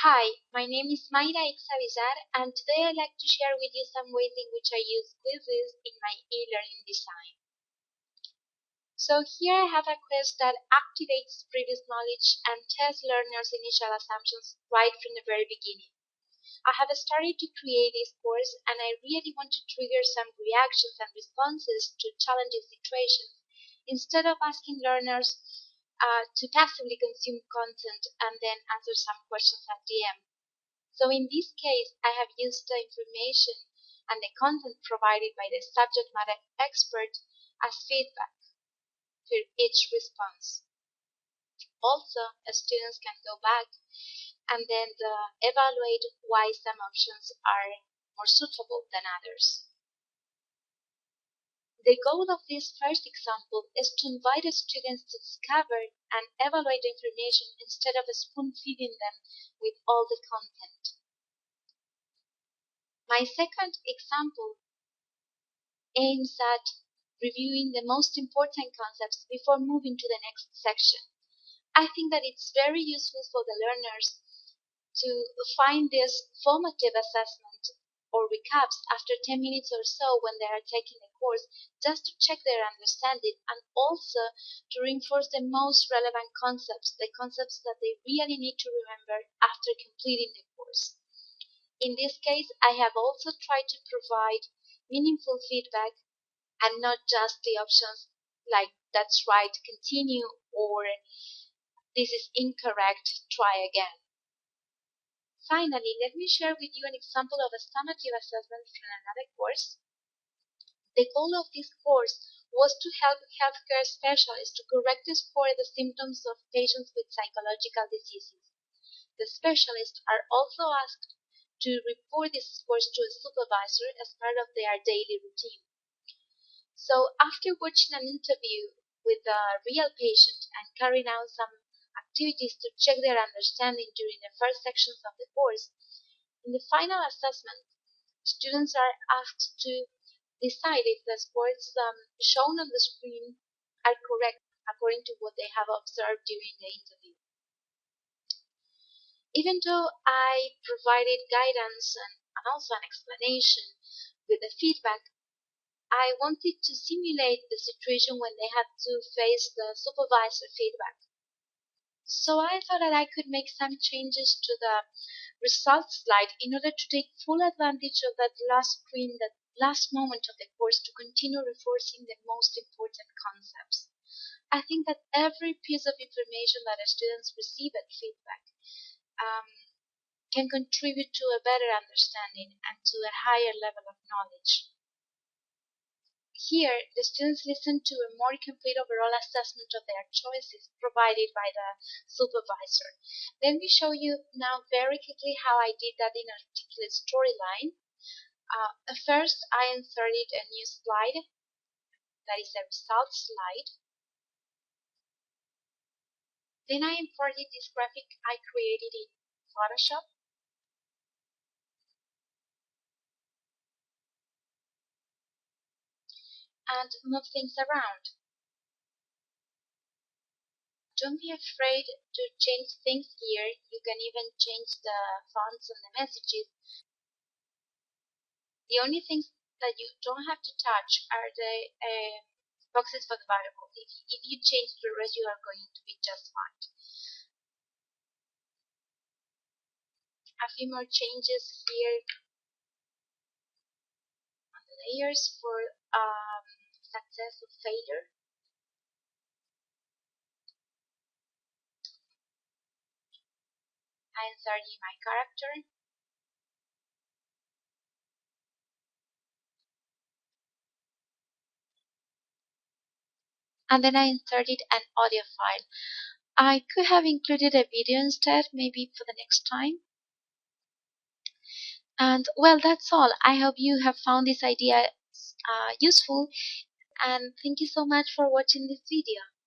Hi, my name is Mayra Exavizar, and today I'd like to share with you some ways in which I use quizzes in my e-learning design. So here I have a quiz that activates previous knowledge and tests learners' initial assumptions right from the very beginning. I have started to create this course and I really want to trigger some reactions and responses to challenging situations instead of asking learners to passively consume content and then answer some questions at the end. So in this case, I have used the information and the content provided by the subject matter expert as feedback for each response. Also, students can go back and then evaluate why some options are more suitable than others. The goal of this first example is to invite students to discover and evaluate the information instead of spoon-feeding them with all the content. My second example aims at reviewing the most important concepts before moving to the next section. I think that it's very useful for the learners to find this formative assessment or recaps after 10 minutes or so when they are taking the course, just to check their understanding and also to reinforce the most relevant concepts, the concepts that they really need to remember after completing the course. In this case, I have also tried to provide meaningful feedback and not just the options like that's right, continue, or this is incorrect, try again. Finally, let me share with you an example of a summative assessment from another course. The goal of this course was to help healthcare specialists to correctly score the symptoms of patients with psychological diseases. The specialists are also asked to report these scores to a supervisor as part of their daily routine. So after watching an interview with a real patient and carrying out some activities to check their understanding during the first sections of the course, in the final assessment, students are asked to decide if the scores shown on the screen are correct according to what they have observed during the interview. Even though I provided guidance and also an explanation with the feedback, I wanted to simulate the situation when they had to face the supervisor feedback. So I thought that I could make some changes to the results slide in order to take full advantage of that last screen, that last moment of the course to continue reinforcing the most important concepts. I think that every piece of information that the students receive at feedback can contribute to a better understanding and to a higher level of knowledge. Here, the students listen to a more complete overall assessment of their choices provided by the supervisor. Let me show you now very quickly how I did that in a particular storyline. First, I inserted a new slide, that is a results slide. Then I imported this graphic I created in Photoshop. And move things around. Don't be afraid to change things here. You can even change the fonts and the messages. The only things that you don't have to touch are the boxes for the variables. If you change the rest, you are going to be just fine. A few more changes here on the layers for success or failure. I inserted my character. And then I inserted an audio file. I could have included a video instead, maybe for the next time. And well, that's all. I hope you have found this idea useful, and thank you so much for watching this video.